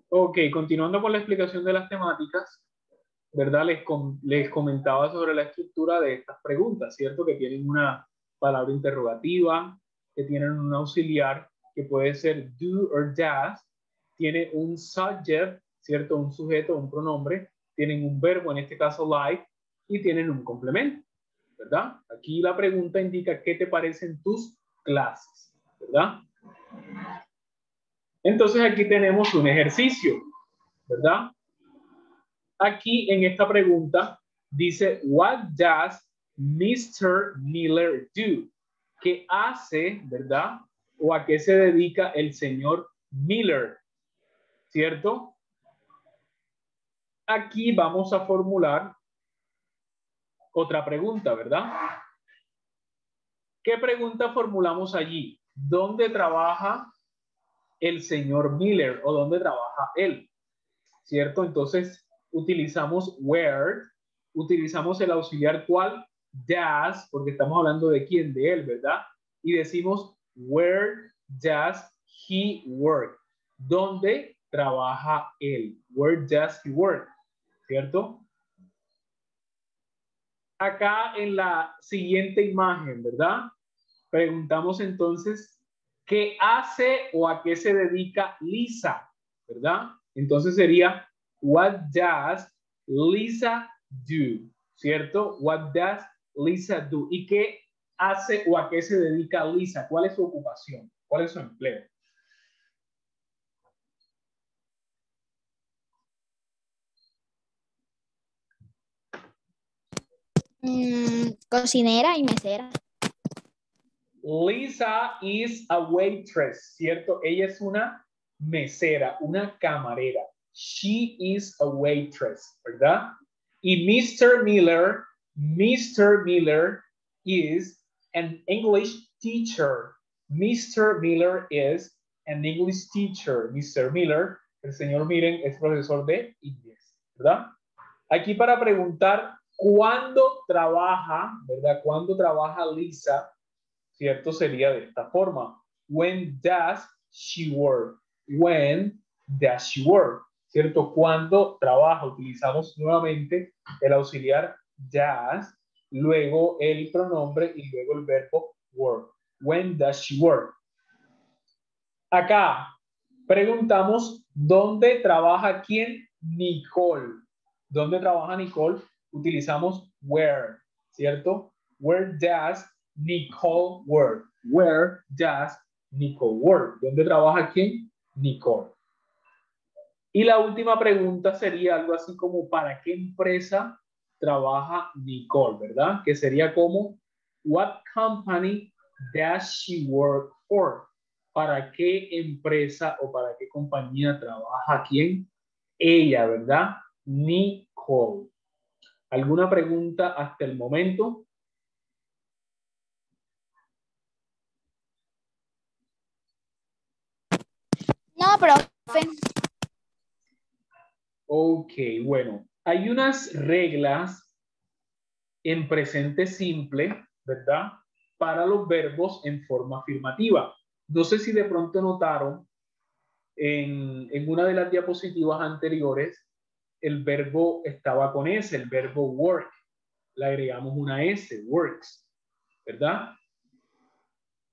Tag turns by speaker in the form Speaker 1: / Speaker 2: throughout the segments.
Speaker 1: Ok, continuando con la explicación de las temáticas, ¿verdad? Les comentaba sobre la estructura de estas preguntas, ¿cierto? Que tienen una palabra interrogativa, que tienen un auxiliar, que puede ser do or does, tiene un subject, ¿cierto? Un sujeto, un pronombre, tienen un verbo, en este caso like, y tienen un complemento, ¿verdad? Aquí la pregunta indica qué te parecen tus clases, ¿verdad? Entonces aquí tenemos un ejercicio, ¿verdad? Aquí en esta pregunta dice, what does Mr. Miller do? ¿Qué hace, verdad? ¿O a qué se dedica el señor Miller? ¿Cierto? Aquí vamos a formular otra pregunta, ¿verdad? ¿Qué pregunta formulamos allí? ¿Dónde trabaja el señor Miller o dónde trabaja él? ¿Cierto? Entonces utilizamos where, utilizamos el auxiliar cuál, does, porque estamos hablando de quién, de él, ¿verdad? Y decimos where does he work? ¿Dónde trabaja él? Where does he work? ¿Cierto? Acá en la siguiente imagen, ¿verdad? Preguntamos entonces, ¿qué hace o a qué se dedica Lisa? ¿Verdad? Entonces sería, what does Lisa do? ¿Cierto? What does Lisa do? ¿Y qué hace o a qué se dedica Lisa? ¿Cuál es su ocupación? ¿Cuál es su empleo?
Speaker 2: Cocinera y mesera.
Speaker 1: Lisa is a waitress, ¿cierto? Ella es una mesera, una camarera. She is a waitress, ¿verdad? Y Mr. Miller is an English teacher. Mr. Miller is an English teacher. Mr. Miller, el señor Miren, es profesor de inglés, ¿verdad? Aquí para preguntar cuándo trabaja, ¿verdad? ¿Cuándo trabaja Lisa? ¿Cierto? Sería de esta forma. When does she work? When does she work? ¿Cierto? Cuando trabaja, utilizamos nuevamente el auxiliar does, luego el pronombre y luego el verbo work. When does she work? Acá preguntamos dónde trabaja quién, Nicole. ¿Dónde trabaja Nicole? Utilizamos where, ¿cierto? Where does Nicole work? Where does Nicole work? ¿Dónde trabaja quién? Nicole. Y la última pregunta sería algo así como ¿para qué empresa trabaja Nicole? ¿Verdad? Que sería como what company does she work for? ¿Para qué empresa o para qué compañía trabaja quién? Ella, ¿verdad? Nicole. ¿Alguna pregunta hasta el momento?
Speaker 2: No, profe.
Speaker 1: Ok, bueno. Hay unas reglas en presente simple, ¿verdad? Para los verbos en forma afirmativa. No sé si de pronto notaron en una de las diapositivas anteriores, el verbo estaba con S, el verbo work. Le agregamos una S, works, ¿verdad?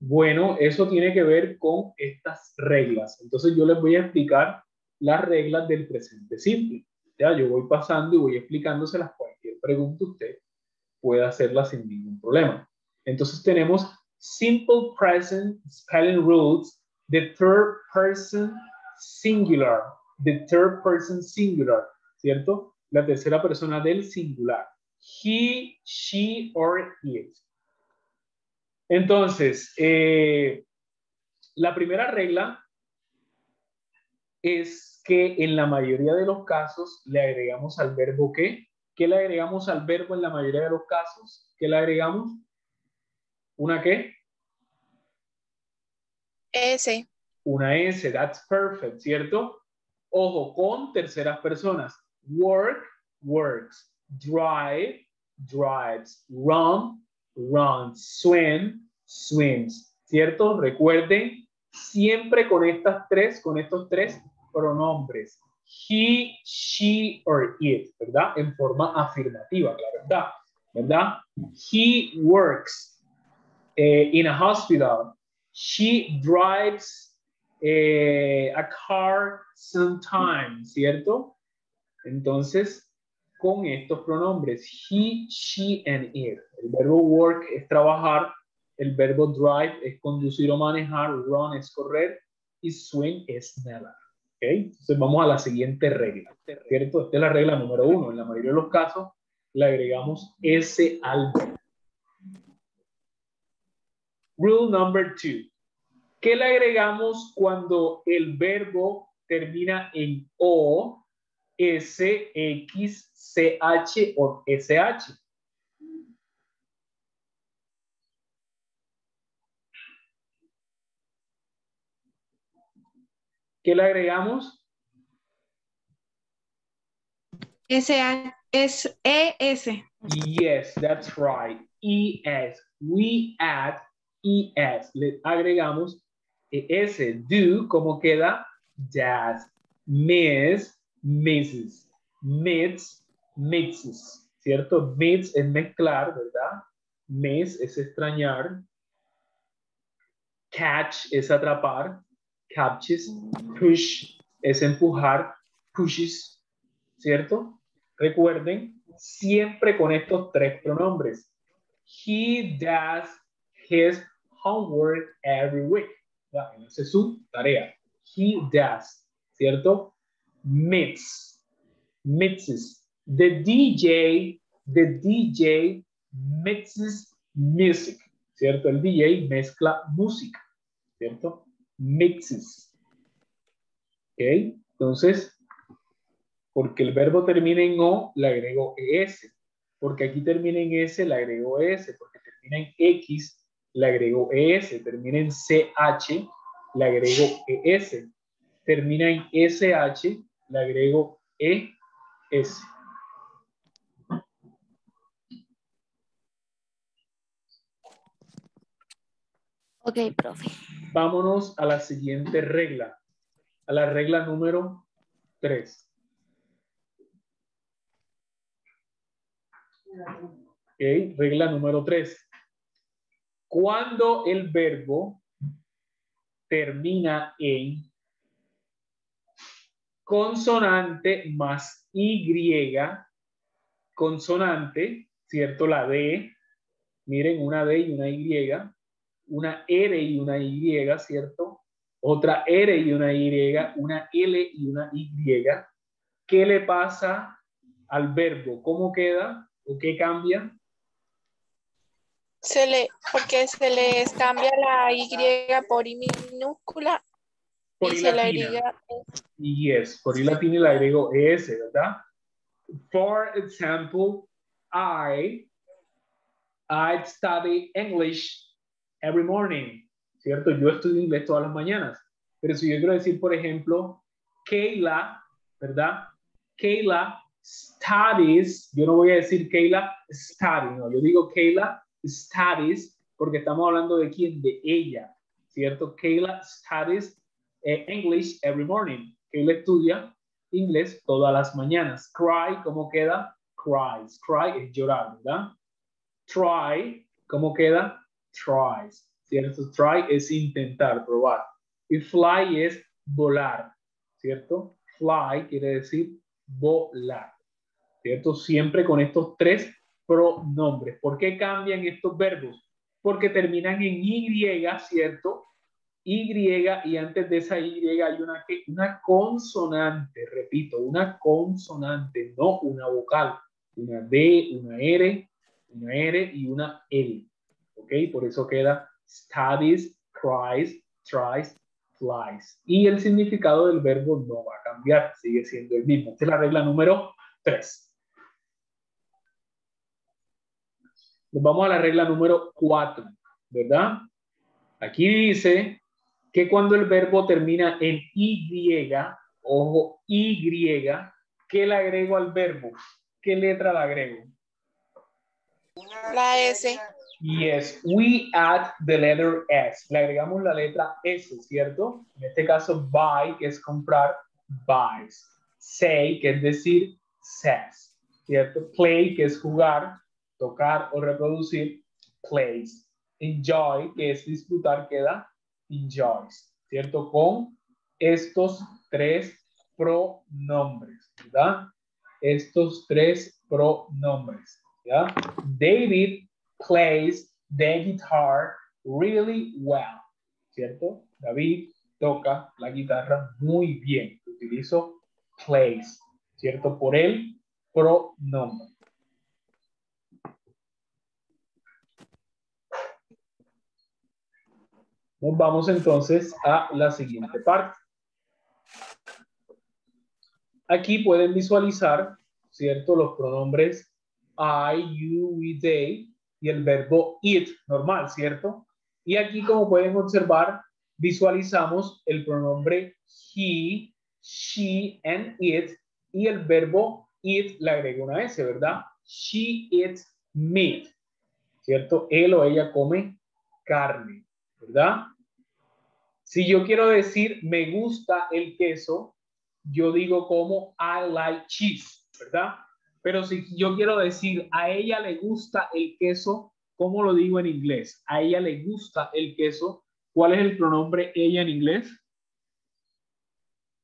Speaker 1: Bueno, eso tiene que ver con estas reglas. Entonces yo les voy a explicar las reglas del presente simple. Ya, yo voy pasando y voy explicándoselas. Cualquier pregunta usted puede hacerla sin ningún problema. Entonces tenemos simple present spelling rules, the third person singular, the third person singular, ¿cierto? La tercera persona del singular. He, she, or it. Entonces, la primera regla es que en la mayoría de los casos le agregamos al verbo ¿qué? ¿Qué le agregamos al verbo en la mayoría de los casos? ¿Qué le agregamos? ¿Una qué?
Speaker 3: S.
Speaker 1: Una S, that's perfect, ¿cierto? Ojo, con terceras personas. Work, works. Drive, drives. Run, runs. Swim, swims. ¿Cierto? Recuerden, siempre con estas tres, con estos tres, pronombres. He, she, or it, ¿verdad? En forma afirmativa, la ¿verdad? He works in a hospital. She drives a car sometimes, ¿cierto? Entonces, con estos pronombres, he, she, and it. El verbo work es trabajar, el verbo drive es conducir o manejar, run es correr y swim es nadar. ¿Okay? Entonces vamos a la siguiente regla, ¿cierto? Esta es la regla número 1. En la mayoría de los casos le agregamos S al verbo. Rule number 2. ¿Qué le agregamos cuando el verbo termina en O, S, X, CH o SH? ¿Qué le agregamos?
Speaker 3: S-E-S.
Speaker 1: Yes, that's right. ES. We add ES. Le agregamos ES. Do, ¿cómo queda? Does. Miss, misses. Meets, mixes. ¿Cierto? Meets es mezclar, ¿verdad? Miss es extrañar. Catch es atrapar. Catches. Push es empujar. Pushes. ¿Cierto? Recuerden, siempre con estos tres pronombres. He does his homework every week. Esa es su tarea. He does, ¿cierto? Mixes. The DJ mixes music, ¿cierto? El DJ mezcla música, ¿cierto? Mixes. ¿Ok? Entonces, porque el verbo termina en O, le agrego ES. Porque aquí termina en S, le agrego ES. Porque termina en X, le agrego ES. Termina en CH, le agrego ES. Termina en SH, le agrego ES.
Speaker 2: Ok, profe.
Speaker 1: Vámonos a la siguiente regla. A la regla número 3. Okay, regla número 3. Cuando el verbo termina en consonante más Y, consonante, ¿cierto? La D, miren, una D y una Y, una R y una Y, ¿cierto? Otra R y una Y, una L y una Y. ¿Qué le pasa al verbo? ¿Cómo queda? ¿O qué cambia?
Speaker 3: Porque se les cambia la Y por I minúscula
Speaker 1: Por
Speaker 3: y
Speaker 1: I
Speaker 3: se le
Speaker 1: latina.
Speaker 3: agrega.
Speaker 1: Yes, por I latina le agrego ES, ¿verdad? For example, I study English every morning, ¿cierto? Yo estudio inglés todas las mañanas. Pero si yo quiero decir, por ejemplo, Kayla, ¿verdad? Kayla studies, yo no voy a decir Kayla study, no, yo digo Kayla studies porque estamos hablando de quién, de ella, ¿cierto? Kayla studies English every morning. Kayla estudia inglés todas las mañanas. Cry, ¿cómo queda? Cries. Cry es llorar, ¿verdad? Try, ¿cómo queda? Tries, ¿cierto? Try es intentar, probar. Y fly es volar, ¿cierto? Fly quiere decir volar, ¿cierto? Siempre con estos tres pronombres. ¿Por qué cambian estos verbos? Porque terminan en Y, ¿cierto? Y y antes de esa Y hay una consonante, repito, una consonante, no una vocal. Una D, una R y una L. ¿Ok? Por eso queda studies, cries, tries, flies. Y el significado del verbo no va a cambiar, sigue siendo el mismo. Esta es la regla número 3. Nos vamos a la regla número 4, ¿verdad? Aquí dice que cuando el verbo termina en Y, ojo, Y, ¿qué le agrego al verbo? ¿Qué letra le agrego?
Speaker 3: La S.
Speaker 1: Yes, we add the letter S. Le agregamos la letra S, ¿cierto? En este caso, buy, que es comprar, buys. Say, que es decir, says, ¿cierto? Play, que es jugar, tocar o reproducir, plays. Enjoy, que es disfrutar, queda enjoys, ¿cierto? Con estos tres pronombres, ¿verdad? Estos tres pronombres, ¿ya? David plays the guitar really well, ¿cierto? David toca la guitarra muy bien. Utilizo plays, ¿cierto? Por el pronombre. Nos vamos entonces a la siguiente parte. Aquí pueden visualizar, ¿cierto? Los pronombres I, you, we, they y el verbo it normal, ¿cierto? Y aquí, como pueden observar, visualizamos el pronombre he, she, and it, y el verbo eat le agrega una S, ¿verdad? She eats meat, ¿cierto? Él o ella come carne, ¿verdad? Si yo quiero decir me gusta el queso, yo digo como I like cheese, ¿verdad? Pero si yo quiero decir a ella le gusta el queso, ¿cómo lo digo en inglés? A ella le gusta el queso. ¿Cuál es el pronombre ella en inglés?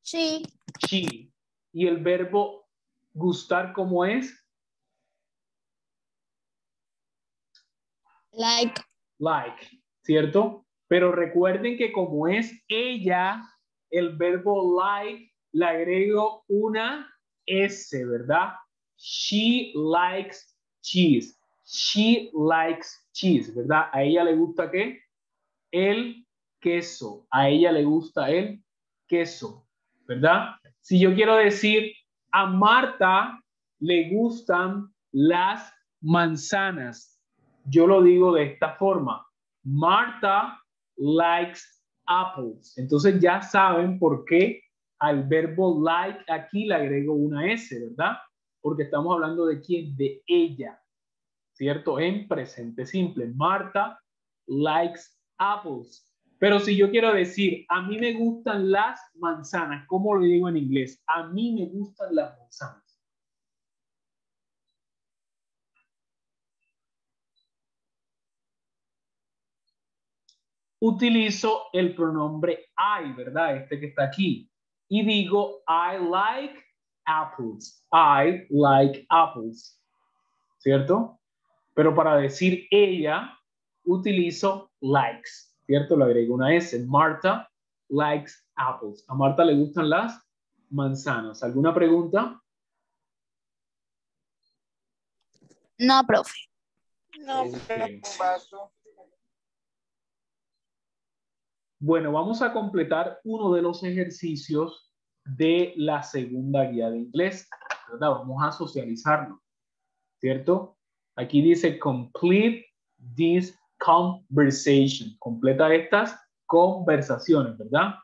Speaker 2: She.
Speaker 1: She. ¿Y el verbo gustar cómo es?
Speaker 2: Like.
Speaker 1: Like, ¿cierto? Pero recuerden que como es ella, el verbo like le agrego una S, ¿verdad? She likes cheese. She likes cheese, ¿verdad? ¿A ella le gusta qué? El queso. A ella le gusta el queso, ¿verdad? Si yo quiero decir a Marta le gustan las manzanas, yo lo digo de esta forma. Marta likes apples. Entonces ya saben por qué al verbo like aquí le agrego una S, ¿verdad? Porque estamos hablando de quién, de ella, ¿cierto? En presente simple. Marta likes apples. Pero si yo quiero decir, a mí me gustan las manzanas, ¿cómo lo digo en inglés? A mí me gustan las manzanas. Utilizo el pronombre I, ¿verdad? Este que está aquí. Y digo, I like apples. I like apples. ¿Cierto? Pero para decir ella, utilizo likes. ¿Cierto? Le agrego una S. Marta likes apples. A Marta le gustan las manzanas. ¿Alguna pregunta?
Speaker 2: No, profe.
Speaker 3: No,
Speaker 1: Okay. Bueno, vamos a completar uno de los ejercicios de la segunda guía de inglés, ¿verdad? Vamos a socializarlo, ¿cierto? Aquí dice complete this conversation. Completa estas conversaciones, ¿verdad?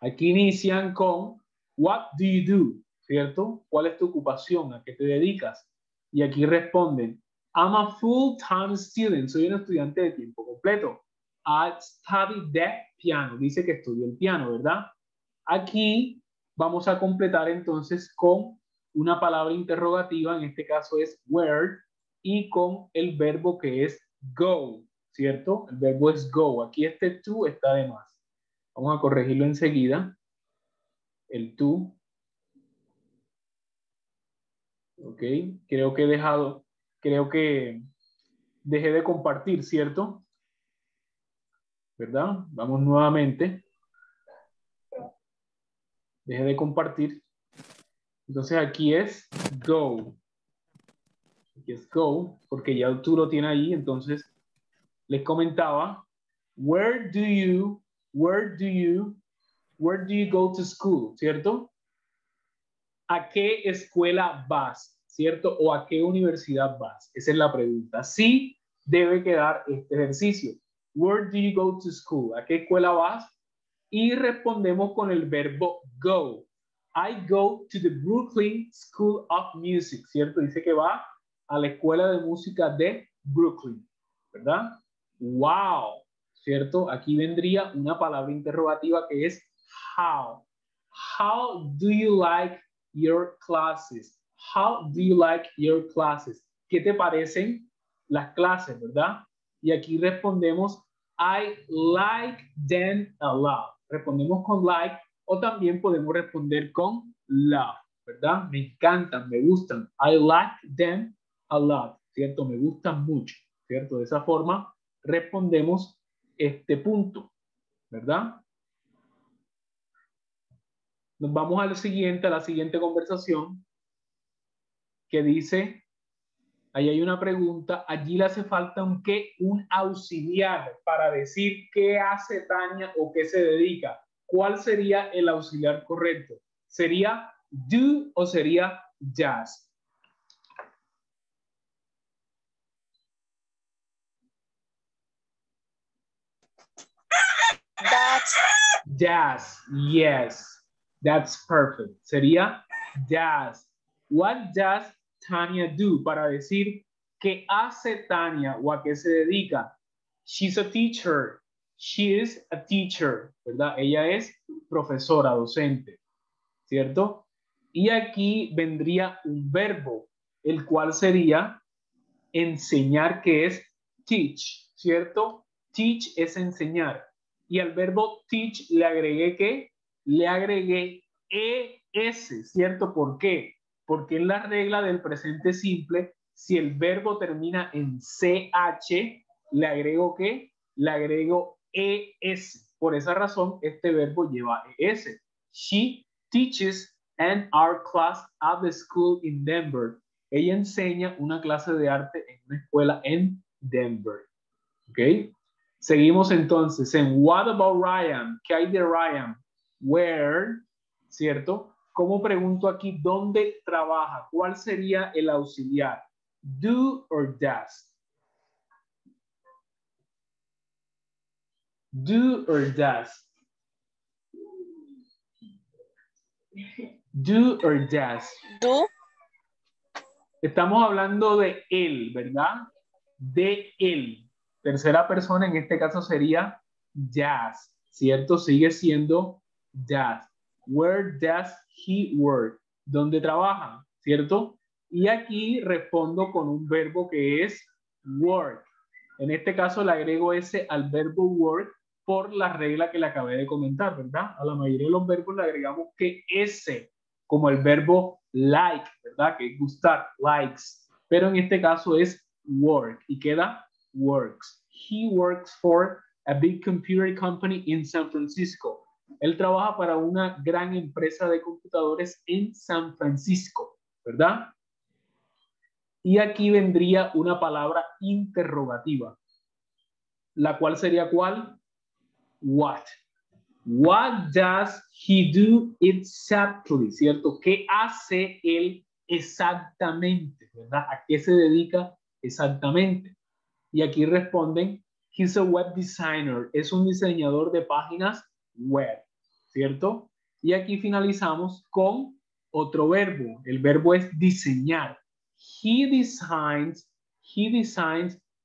Speaker 1: Aquí inician con what do you do, ¿cierto? ¿Cuál es tu ocupación? ¿A qué te dedicas? Y aquí responden I'm a full-time student. Soy un estudiante de tiempo completo. I study the piano. Dice que estudia el piano, ¿verdad? Aquí vamos a completar entonces con una palabra interrogativa, en este caso es where, y con el verbo que es go, ¿cierto? El verbo es go. Aquí este to está de más. Vamos a corregirlo enseguida. El to. Ok. Creo que dejé de compartir, ¿cierto? ¿Verdad? Vamos nuevamente. Dejé de compartir. Entonces aquí es go. Aquí es go, porque ya tú lo tienes ahí. Entonces les comentaba, where do you go to school? ¿Cierto? ¿A qué escuela vas? ¿Cierto? ¿O a qué universidad vas? Esa es la pregunta. Sí debe quedar este ejercicio. Where do you go to school? ¿A qué escuela vas? Y respondemos con el verbo go. I go to the Brooklyn School of Music, ¿cierto? Dice que va a la escuela de música de Brooklyn, ¿verdad? Wow, ¿cierto? Aquí vendría una palabra interrogativa que es how. How do you like your classes? How do you like your classes? ¿Qué te parecen las clases, verdad? Y aquí respondemos, I like them a lot. Respondemos con like o también podemos responder con love, ¿verdad? Me encantan, me gustan. I like them a lot, ¿cierto? Me gustan mucho, ¿cierto? De esa forma respondemos este punto, ¿verdad? Nos vamos al siguiente, a la siguiente conversación que dice, ahí hay una pregunta, allí le hace falta un qué, un auxiliar para decir qué hace Tania o qué se dedica. ¿Cuál sería el auxiliar correcto? ¿Sería do o sería does? Does, yes, that's perfect. Sería does. What does Tania do? Para decir qué hace Tania o a qué se dedica. She's a teacher. She is a teacher, ¿verdad? Ella es profesora, docente, ¿cierto? Y aquí vendría un verbo, el cual sería enseñar, que es teach, ¿cierto? Teach es enseñar. Y al verbo teach le agregué ¿qué? Le agregué ES, ¿cierto? ¿Por qué? Porque en la regla del presente simple, si el verbo termina en CH, le agrego ¿qué? Le agrego ES. Por esa razón, este verbo lleva ES. She teaches an art class at the school in Denver. Ella enseña una clase de arte en una escuela en Denver. ¿Ok? Seguimos entonces en What about Ryan? ¿Qué hay de Ryan? Where, ¿cierto? ¿Cómo pregunto aquí dónde trabaja? ¿Cuál sería el auxiliar? Do or does? Do or does? Do or does?
Speaker 3: Do.
Speaker 1: Estamos hablando de él, ¿verdad? De él. Tercera persona, en este caso sería does, ¿cierto? Sigue siendo does. Where does he work? ¿Dónde trabaja? ¿Cierto? Y aquí respondo con un verbo que es work. En este caso le agrego ese al verbo work por la regla que le acabé de comentar, ¿verdad? A la mayoría de los verbos le agregamos que ese, como el verbo like, ¿verdad? Que es gustar, likes. Pero en este caso es work y queda works. He works for a big computer company in San Francisco. Él trabaja para una gran empresa de computadores en San Francisco, ¿verdad? Y aquí vendría una palabra interrogativa, la cual sería ¿cuál? What. What does he do exactly? ¿Cierto? ¿Qué hace él exactamente? ¿Verdad? ¿A qué se dedica exactamente? Y aquí responden, he's a web designer. Es un diseñador de páginas web. ¿Cierto? Y aquí finalizamos con otro verbo. El verbo es diseñar. He designs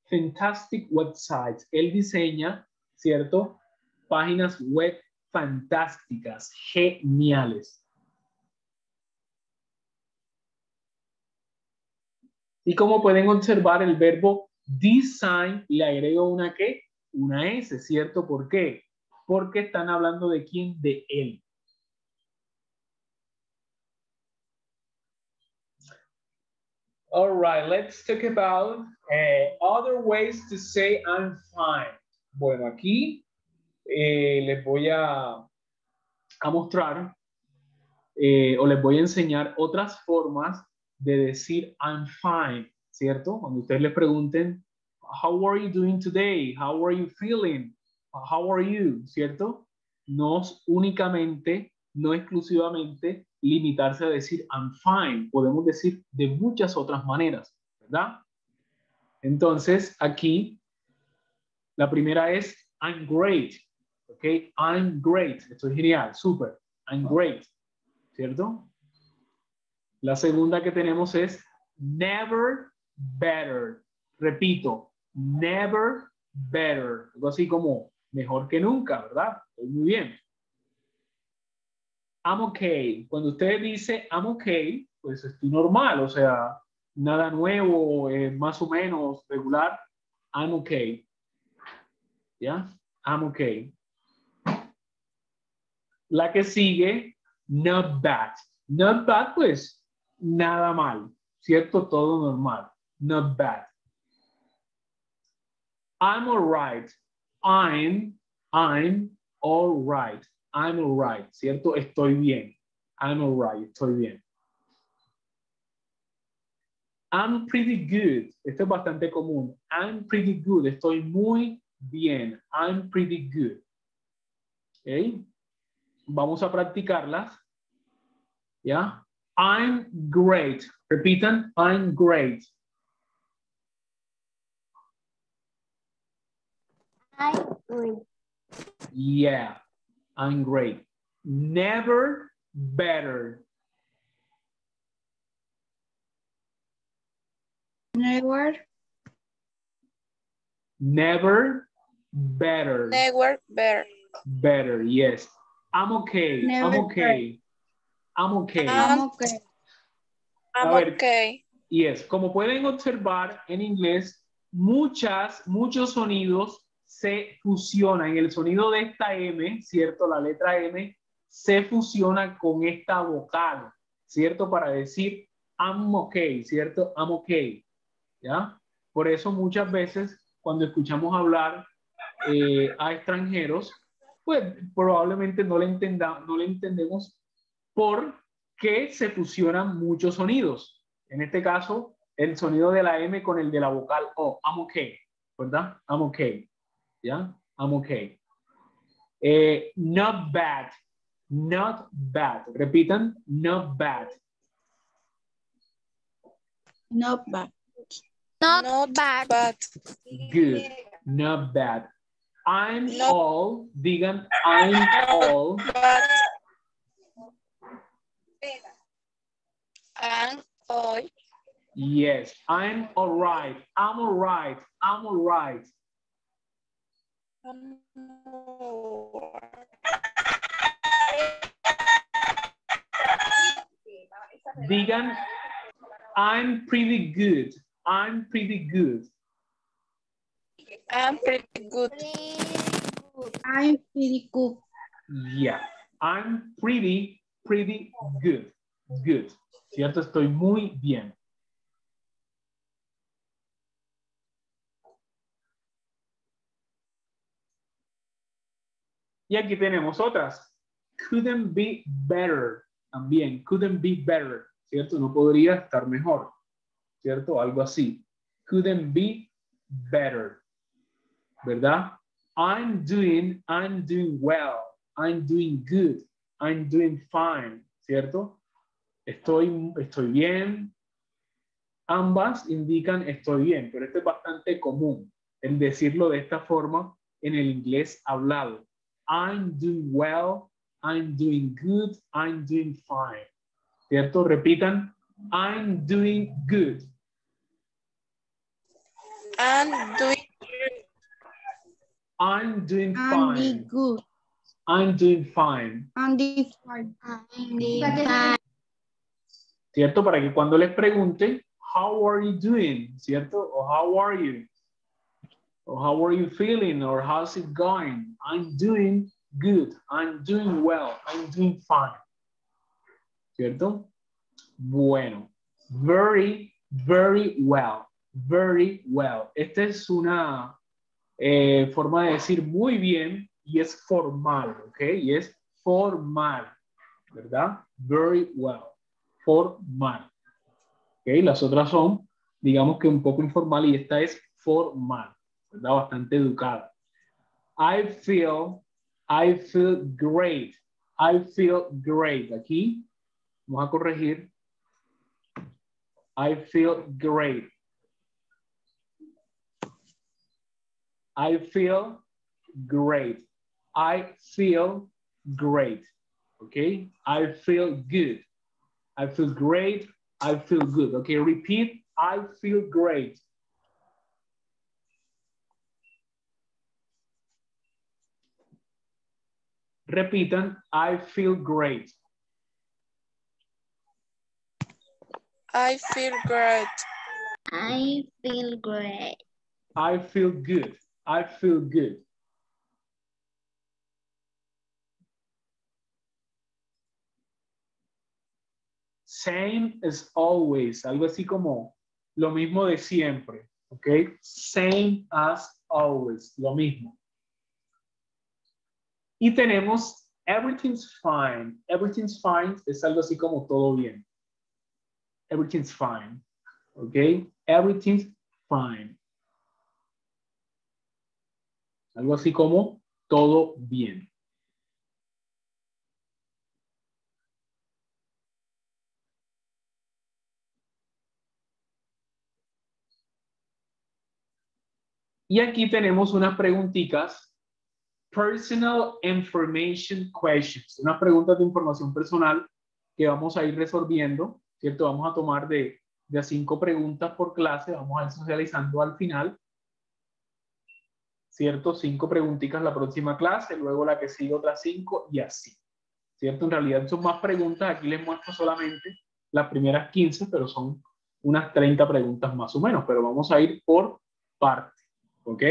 Speaker 1: fantastic websites. Él diseña, ¿cierto? Páginas web fantásticas, geniales. Y como pueden observar, el verbo design le agrego una ¿qué? Una S, ¿cierto? ¿Por qué? Porque están hablando de quién, de él. All right, let's talk about other ways to say I'm fine. Bueno, aquí les voy a mostrar o les voy a enseñar otras formas de decir I'm fine, ¿cierto? Cuando ustedes les pregunten, how are you doing today? How are you feeling? How are you? ¿Cierto? No únicamente, no exclusivamente limitarse a decir I'm fine. Podemos decir de muchas otras maneras, ¿verdad? Entonces, aquí, la primera es I'm great. ¿Ok? I'm great. Estoy genial, súper. I'm great. ¿Cierto? La segunda que tenemos es never better. Repito, never better. Algo así como mejor que nunca, ¿verdad? Muy bien. I'm okay. Cuando usted dice I'm okay, pues estoy normal, o sea, nada nuevo, más o menos regular. I'm okay. ¿Ya? I'm okay. La que sigue, not bad. Not bad, pues, nada mal, ¿cierto? Todo normal. Not bad. I'm all right. I'm all right. I'm all right, ¿cierto? Estoy bien. I'm all right, estoy bien. I'm pretty good. Esto es bastante común. I'm pretty good. Estoy muy bien. I'm pretty good. ¿Ok? Vamos a practicarlas. ¿Ya? I'm great. Repitan, I'm great.
Speaker 2: I'm great.
Speaker 1: Yeah, I'm great. Never better.
Speaker 2: Never.
Speaker 1: Never better.
Speaker 3: Never better.
Speaker 1: Better, yes. I'm okay. I'm
Speaker 2: Never
Speaker 1: okay. I'm okay.
Speaker 2: I'm okay.
Speaker 3: I'm
Speaker 1: A ver,
Speaker 3: okay.
Speaker 1: yes, como pueden observar en inglés, muchos sonidos se fusionan. El sonido de esta M, ¿cierto? La letra M se fusiona con esta vocal, ¿cierto? Para decir I'm okay, ¿cierto? I'm okay, ¿ya? Por eso muchas veces cuando escuchamos hablar a extranjeros, pues probablemente no le entendemos por qué se fusionan muchos sonidos. En este caso, el sonido de la M con el de la vocal O. I'm okay, ¿verdad? I'm okay. ¿Ya? I'm okay. Not bad. Not bad. Repitan, not bad.
Speaker 2: Not bad.
Speaker 3: Not bad.
Speaker 1: Good. Not bad. I'm
Speaker 3: Not
Speaker 1: all. Digan, I'm all.
Speaker 3: bad. And all.
Speaker 1: Yes, I'm all right. I'm all right. I'm all right. Digan, I'm pretty good. I'm pretty good.
Speaker 3: I'm pretty good.
Speaker 2: I'm pretty good.
Speaker 1: Yeah, I'm pretty good. Good. ¿Cierto? Estoy muy bien. Y aquí tenemos otras. Couldn't be better. También, couldn't be better. ¿Cierto? No podría estar mejor. ¿Cierto? Algo así. Couldn't be better. ¿Verdad? I'm doing well. I'm doing good. I'm doing fine. ¿Cierto? Estoy bien. Ambas indican estoy bien, pero esto es bastante común, el decirlo de esta forma en el inglés hablado. I'm doing well, I'm doing good, I'm doing fine. ¿Cierto? Repitan, I'm doing good.
Speaker 3: I'm doing
Speaker 1: I'm doing
Speaker 2: I'm
Speaker 1: fine.
Speaker 2: good.
Speaker 1: I'm doing fine.
Speaker 2: I'm fine.
Speaker 1: ¿Cierto? Para que cuando les pregunten, how are you doing? ¿Cierto? O how are you? Or how are you feeling? Or how's it going? I'm doing good. I'm doing well. I'm doing fine. ¿Cierto? Bueno. Very, very well. Very well. Esta es una forma de decir muy bien y es formal, ¿ok? Y es formal, ¿verdad? Very well. Formal. ¿Ok? Las otras son, digamos que un poco informal y esta es formal, ¿verdad? Bastante educada. I feel great. I feel great. Aquí vamos a corregir. I feel great. I feel great. I feel great. Okay? I feel good. I feel great. I feel good. Okay, repeat. I feel great. Repitan, I feel great.
Speaker 3: I feel great.
Speaker 2: I feel great.
Speaker 1: I feel good. I feel good. Same as always. Algo así como lo mismo de siempre. ¿Ok? Same as always. Lo mismo. Y tenemos everything's fine. Everything's fine es algo así como todo bien. Everything's fine. ¿Ok? Everything's fine. Algo así como todo bien. Y aquí tenemos unas preguntitas. Personal information questions. Unas preguntas de información personal que vamos a ir resolviendo, ¿cierto? Vamos a tomar de a 5 preguntas por clase. Vamos a ir socializando al final. ¿Cierto? 5 preguntitas la próxima clase, luego la que sigue otras 5 y así. ¿Cierto? En realidad son más preguntas. Aquí les muestro solamente las primeras 15, pero son unas 30 preguntas más o menos. Pero vamos a ir por parte. ¿Ok?